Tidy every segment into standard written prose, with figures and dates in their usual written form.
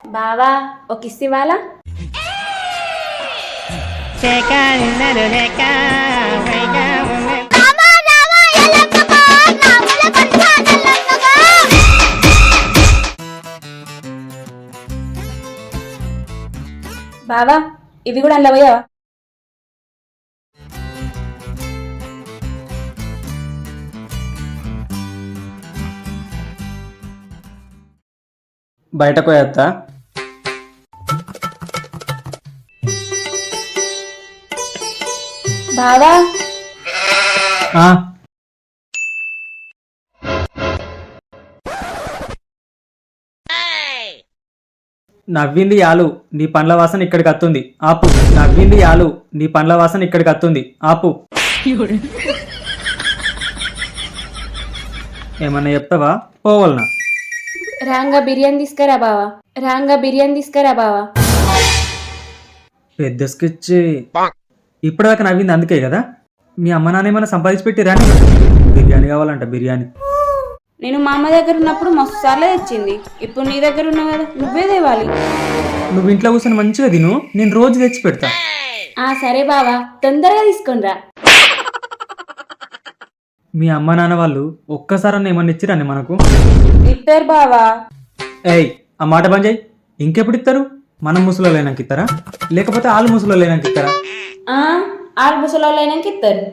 బావా ఒక కిస్ ఇవ్వాలా? బావా ఇవి కూడా అందులో పోయావా? బయటకు పోయేస్తా. బావా ఆ, నవ్వింది యాలు నీ పండ్ల వాసన ఇక్కడికి అత్తుంది ఆపు. నవ్వింది యాలు నీ పండ్ల వాసన ఇక్కడికి అత్తుంది ఆపు. ఏమన్నా చెప్తావా పోవాలనా? రాంగా బిర్యానీ తీసుకురా బావా, రాంగా బిర్యానీ తీసుకురా బావా. పెద్ద స్కెచ్. ఇప్పటిదాకా నవ్వింది అందుకే కదా. మీ అమ్మ నాన్న ఏమైనా సంపాదించి పెట్టి రాని. బిర్యానీ కావాలంట బిర్యానీ. నేను మా అమ్మ దగ్గర ఉన్నప్పుడు మస్తు సార్లు తెచ్చింది, ఇప్పుడు నీ దగ్గర ఉన్నావు కదా నువ్వే తేవాలి. నువ్వు ఇంట్లో కూర్చొని మంచిగా తిను, నేను రోజు తెచ్చి పెడతా. సరే బావా తొందరగా తీసుకొని రా. మీ అమ్మ నాన్న వాళ్ళు ఒక్కసారన్నా ఏమన్నా ఇచ్చిరండి మనకు? ఇద్దరు బావా. ఏయ్ ఆ మాట బంద్ చేయి. ఇంకెప్పుడు ఇస్తారు? మనం ముసలో లేనాక ఇస్తారా లేకపోతే వాళ్ళు ముసలో లేనాక ఇస్తారా? ఆరు ముసలోళ్ళు అయినాక ఇస్తారు.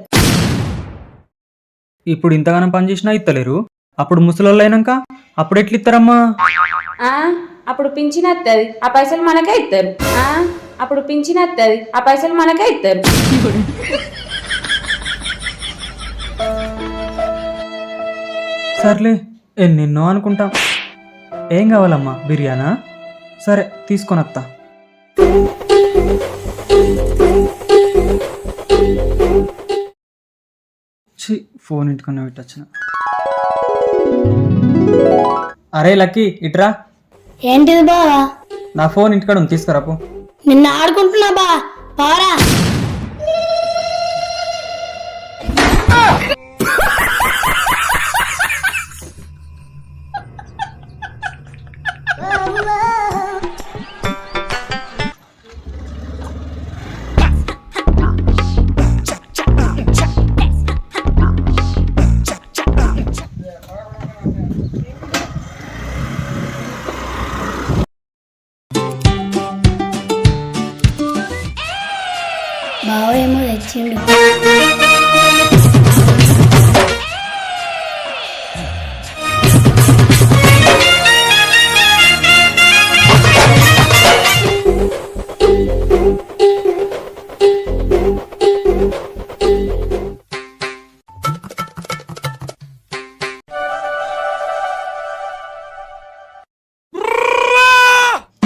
ఇప్పుడు ఇంతగానం పని చేసినా ఇస్తలేరు, అప్పుడు ముసలోళ్ళు అయినాక అప్పుడు ఎట్లా ఇస్తారమ్మా? అప్పుడు పింఛన్ వస్తుంది, ఆ పైసలు మనకే ఇస్తారు. అప్పుడు పింఛన్ వస్తుంది, ఆ పైసలు మనకే ఇస్తారు. సర్లే ఎన్నెన్నో అనుకుంటాం. ఏం కావాలమ్మా? బిర్యానా? సరే తీసుకొని వస్తా. ఫోన్ ఇంటికన్నా పెట్టొచ్చిన. అరే లక్కీ ఇట్రా. ఏంటిది బావా? నా ఫోన్ ఇంటికాడ ఉంది, తీసుకురాపు. నిన్న ఆడుకుంటున్నా బా పారా. బావ ఏమో తెచ్చిండు.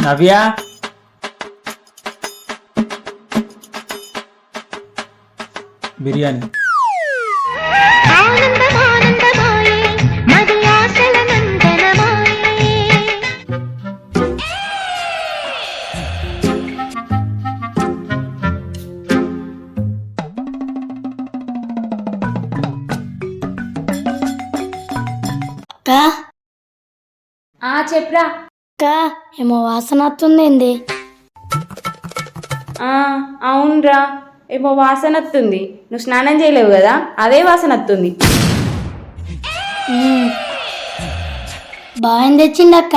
నవ్యా బిర్యానీ. చెప్పురా. ఏమో వాసన వస్తుంది ఏంది? అవునరా ఏమో వాసన వస్తుంది. నువ్వు స్నానం చేయలేవు కదా, అదే వాసన వస్తుంది. బాగా తెచ్చిండక్క.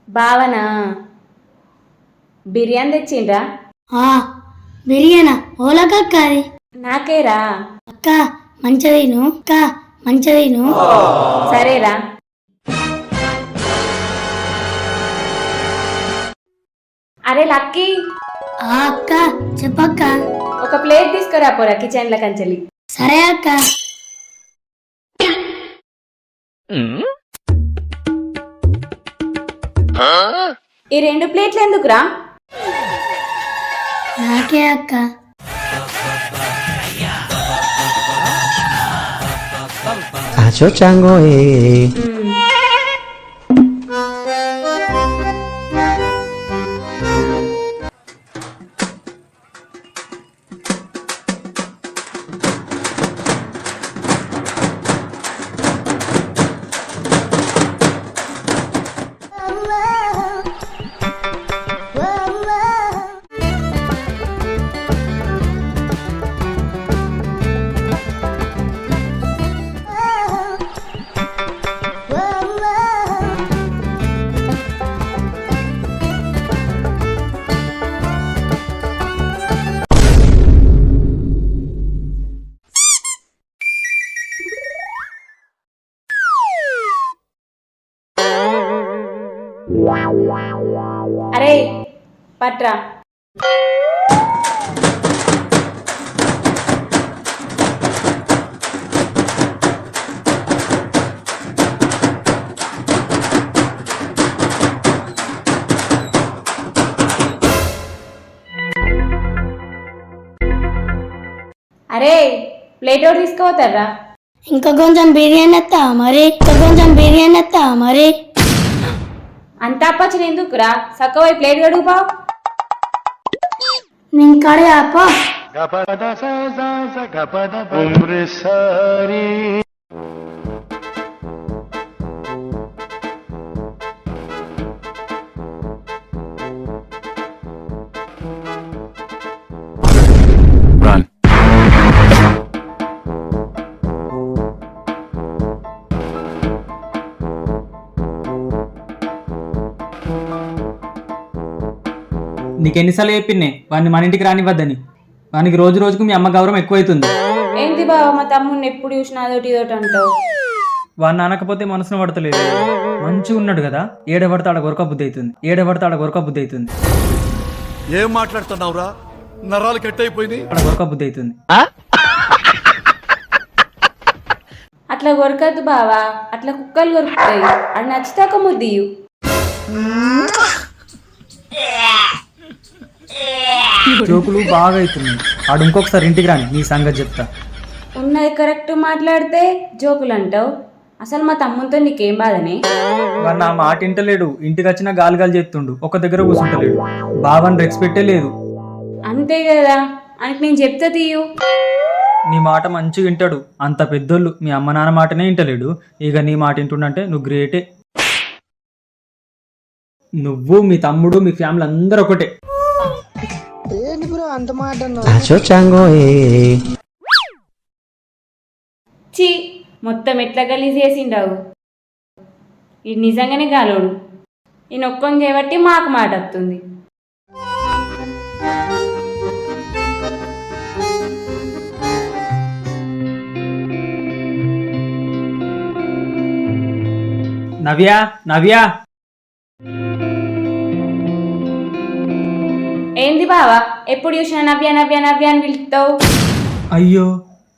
బావనా బిర్యానీ తెచ్చిండ్రా? బిర్యానా? ఓలకక్క అది నాకేరా. అక్క మంచిదీను, అక్క మంచిదీను. సరేరా. అరే లక్కీ. అక్క చెప్పక్క. ఒక ప్లేట్ తీసుకురా పోరా కిచెన్ లో కంచెలి. సరే అక్క. ఈ 2 ప్లేట్లు ఎందుకురా? నాకే అక్క. Acho chango అరే పట్రా. అరే ప్లేట్ ఒకటి తీసుకుపోతారా? ఇంకా కొంచెం బిర్యానీ ఎత్తా మరి అంత అప్పచ్చిన ఎందుకురా? సక్కవై ప్లేట్ గడుగుపా. నేను కడే అప్ప నీకెన్నిసార్లు చెప్పింనే వాడిని మన ఇంటికి రానివ్వద్దని. వానికి రోజు రోజుకు మీ అమ్మ గౌరవం ఎక్కువైతుంది. ఏంటి బావ మా తమ్ముడిని ఎప్పుడు చూసినా అదొకటి ఇదోటి అంటావు? వాడిని అనకపోతే మనసును పడతలేదు. మంచిగా ఉన్నాడు కదా, ఏడబడితే ఆడ గొరక బుద్ధి అవుతుంది. ఏం మాట్లాడుతున్నావురా? నరాలు కట్ అయిపోయింది. ఆడ గొరక బుద్ధి అవుతుంది. అట్లా కొరకద్దు బావా, అట్లా కుక్కలు కొరుకుతాయి. అది నచ్చితే ఒక ముద్దియు. జోకులు బాగా అవుతున్నాయి. ఆడు ఇంకొకసారి ఇంటికి రాని నీ సంగతి చెప్తా. ఉన్నది కరెక్ట్ మాట్లాడితే జోకులు అంటావు. అసలు మా తమ్మునితో నీకేం బాధనే? వాడు నా మాట ఇంటలేడు. ఇంటికి వచ్చినా గాలి చేస్తుండు, ఒక దగ్గర కూర్చుంటలేడు. బావని రెస్పెక్టే లేదు. అంతే కదా, అని నేను చెప్తా తీయు. నీ మాట మంచిగా వింటాడు. అంత పెద్దోళ్ళు మీ అమ్మ నాన్న మాటనే వింటలేడు. ఇక నీ మాట వింటుండంటే నువ్వు గ్రేటే. నువ్వు మీ తమ్ముడు మీ ఫ్యామిలీ అందరూ ఒకటే. Acho chango చీ, మొత్తం ఎట్లా గలీజ్ చేసిండావు. ఇది నిజంగానే గాలోడు. ఈ నొక్కని చేయబట్టి మాకు మాట వస్తుంది. నవ్యా ఏంది బావా ఎప్పుడు చూసినా నవ్య అని పిలుస్తావు? అయ్యో,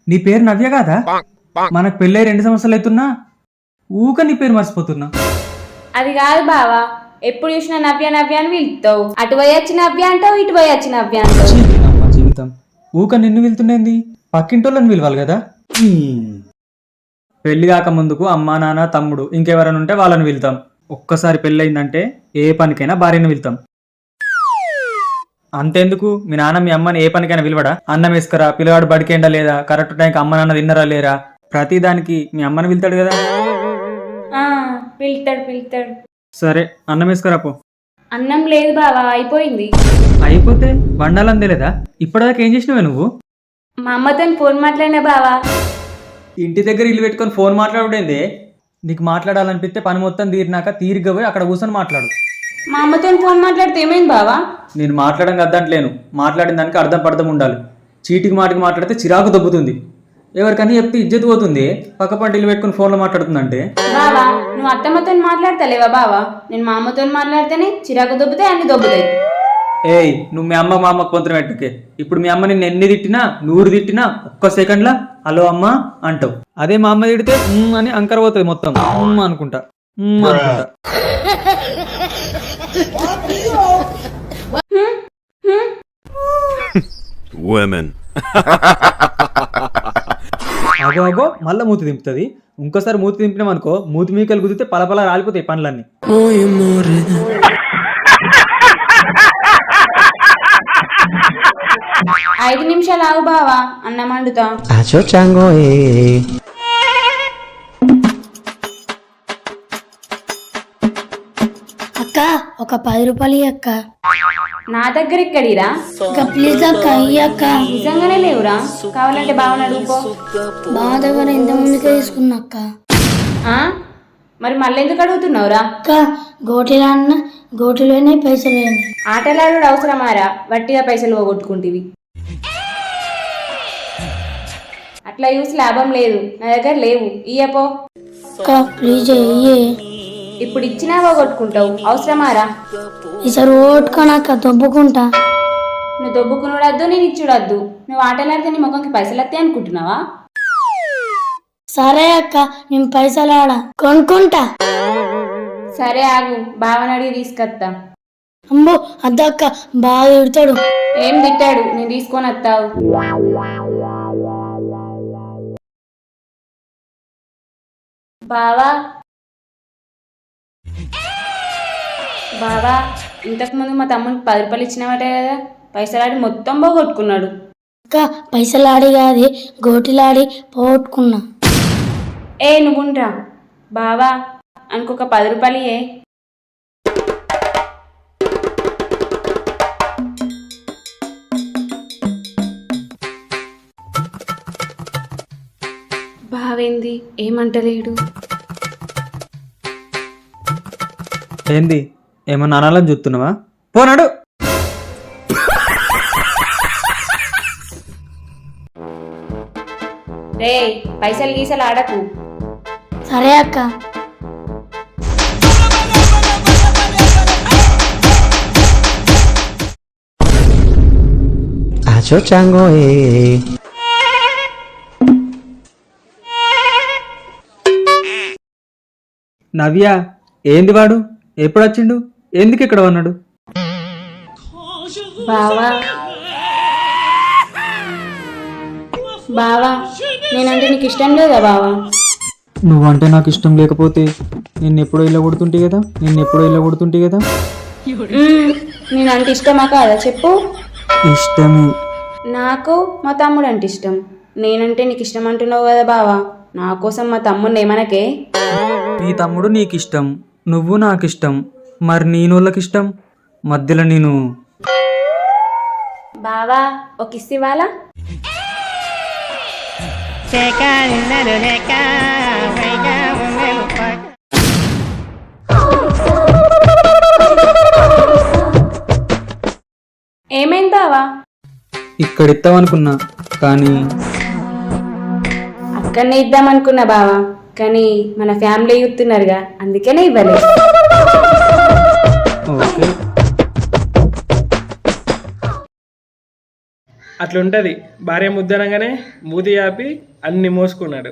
నీ పేరు నవ్య కాదా? మనకు పెళ్ళై 2 సంవత్సరాలు అవుతున్నా ఊక నీ పేరు మర్చిపోతున్నా. అది కాదు బావా, ఎప్పుడు చూసినా నవ్య అని పిలుస్తావు. అటు పోయి వచ్చి నవ్య అంటావు, ఇటు పోయి వచ్చి నవ్య అంటావు. అమ్మ జీవితం, ఊక నిన్ను వెళ్తుండేంది? పక్కింటోళ్ళని పిలవాలి కదా. పెళ్లి కాక ముందుకు అమ్మా నాన్న తమ్ముడు ఇంకెవరైనా ఉంటే వాళ్ళని వెళ్తాం. ఒక్కసారి పెళ్ళయిందంటే ఏ పనికైనా భార్యను వెళ్తాం. అంతెందుకు, మీ నాన్న మీ అమ్మని ఏ పనికైనా పిలవడా? అన్నం వేసుకరా, పిల్లవాడు బడికేండా లేదా, కరెక్ట్ టైంకి అమ్మ నాన్న తిన్నరా లేరా, ప్రతిదానికి మీ అమ్మని పిలుతాడు కదా. పిలుతాడు. సరే అన్నం వేసుకురా పో. అన్నం లేదు బావా, అయిపోయింది. అయిపోతే వండాలని తెలియదా? ఇప్పటిదాకా ఏం చేసినావే నువ్వు? మా అమ్మతో ఫోన్ మాట్లాడినా బావా. ఇంటి దగ్గర ఇల్లు పెట్టుకొని ఫోన్ మాట్లాడుడేందే? నీకు మాట్లాడాలనిపిస్తే పని మొత్తం తీరినాక తీరిగ్గా పోయి అక్కడ కూర్చొని మాట్లాడు. మా అమ్మతో ఫోన్ మాట్లాడితే ఏమైంది బావా? నేను మాట్లాడడం కద్దంటలేను, మాట్లాడిన దానికి అర్థం ఉండాలి. చీటికి మాటికి మాట్లాడితే చిరాకు దొబ్బుతుంది. ఎవరికన్నా చెప్తే ఇజ్జత్ పోతుంది. పక్క పంటిల్లు పెట్టుకుని ఫోన్లో మాట్లాడుతుందంటే. బావా నువ్వు అత్తమ్మతో మాట్లాడతలేవా బావా? నేను మా అమ్మతో మాట్లాడితేనే చిరాకు దొబ్బుతాయి, అన్ని దొబ్బుతాయి. ఏయ్, నువ్వు మీ అమ్మ మా అమ్మకు పొంతన పెట్టుకే. ఇప్పుడు మీ అమ్మ నిన్ను ఎన్ని తిట్టినా 100 తిట్టినా ఒక్క సెకండ్లా హలో అమ్మ అంటావు. అదే మా అమ్మ తిడితే అని అంకర పోతుంది మొత్తం. అనుకుంటా. అగో మళ్ళా మూతి దింపుతుంది. ఇంకోసారి మూతి దింపినామనుకో, మూతి మీకలు కుదిరితే పలపల రాలిపోతాయి పనులన్నీ. 5 నిమిషాలు ఆగు బావా, అన్నం వండుతా. Acho chango అక్క ఒక 10 రూపాయలు అక్క. నా దగ్గర ఎక్కడిరా? అక్క ప్లీజ్ అక్క, ఇయ్యి అక్క. నిజంగానే లేవురా, కావాలంటే బావని అడుగుకో. బావ దగ్గర ఇంత ముందుకే తీసుకున్నా అక్క. మరి మళ్ళీ ఎందుకు అడుగుతున్నావురా? అక్క గోటిలోనే పైసలు వేయండి. ఆటలాడు అవసరమారా? వట్టిగా పైసలు పోగొట్టుకుంటేవి. అట్లా చూసి లాభం లేదు, నా దగ్గర లేవు, ఇయ్యపో. అక్క ప్లీజ్ ఇయ్యి. ఇప్పుడు ఇచ్చినా పోగొట్టుకుంటావు, అవసరమారా? ఈసారి ఓట్టుకోనక్క దొబ్బుకుంటా. నువ్వు దొబ్బుకునుడద్దు, నేను ఇచ్చుడద్దు. నువ్వు ఆటలాడితే నీ ముఖంకి పైసలు వస్తాయి అనుకుంటున్నావా? సరే అక్క, నేను పైసలు ఆడ కొనుక్కుంటా. సరే ఆగు, బావని అడిగి తీసుకొస్తా. అమ్మో అద్దక్క బాగా తిడతాడు. ఏం తిట్టాడు, నేను తీసుకొని వస్తావు. బావా బావా, ఇంతకుముందు మా తమ్ముడికి 10 రూపాయలు ఇచ్చినావట కదా, పైసలాడి మొత్తం పోగొట్టుకున్నాడు. అక్క పైసలు ఆడి కాదు గోటిలాడి పోగొట్టుకున్నా. నువ్వుండ్రా బావా, అనుకొక 10 రూపాయలు ఏ. బావేంది ఏమంటలేడు? ఏంది ఏమన్నా అనాలని చూస్తున్నావా? పోనాడు. రే పైసలు గీసలు ఆడకు. సరే అక్క. Acho chango, నవ్య, ఏంది వాడు ఎప్పుడు వచ్చిండు? ఎందుకు ఇక్కడ ఉన్నాడు? బావా బావా, నేనంటే నీకు ఇష్టం లేదా బావా? నువ్వంటే నాకు ఇష్టం లేకపోతే నిన్నెప్పుడో ఇలా కొడుతుంటే కదా. నేనంటే ఇష్టమా కాదా చెప్పు? ఇష్టమే. నాకు మా తమ్ముడు అంటే ఇష్టం. నేనంటే నీకు ఇష్టం అంటున్నావు కదా బావా, నా కోసం మా తమ్ముడిని ఏమనకే. నీ తమ్ముడు నీకిష్టం, నువ్వు నాకిష్టం, మరి నేనోళ్ళకిష్టం మధ్యలో నేను. బావా ఒక కిస్ ఇవ్వాలా? ఏమైంది బావా? ఇక్కడ ఇస్తావనుకున్నా కానీ అక్కడనే ఇద్దామనుకున్నా బావా, కానీ మన ఫ్యామిలీ చూస్తున్నారుగా, అందుకనే ఇవ్వలేదు. ఓకే. అట్లుంటది. భార్య ముద్దనగానే మూతి ఆపి అన్ని మోసుకున్నాడు.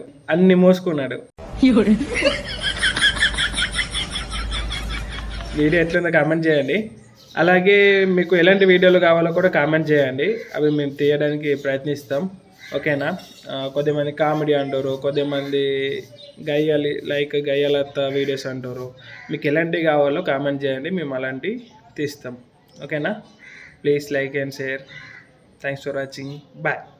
వీడియో ఎట్లుందో కామెంట్ చేయండి. అలాగే మీకు ఎలాంటి వీడియోలు కావాలో కూడా కామెంట్ చేయండి, అవి మేము తీయడానికి ప్రయత్నిస్తాం. ఓకేనా? కొద్దిమంది కామెడీ అంటారు, కొద్దిమంది గయ్యాలత్త వీడియోస్ అంటారు. మీకు ఎలాంటివి కావాలో కామెంట్ చేయండి, మేము అలాంటివి తీస్తాం. ఓకేనా? Please like and share. Thanks for watching. Bye.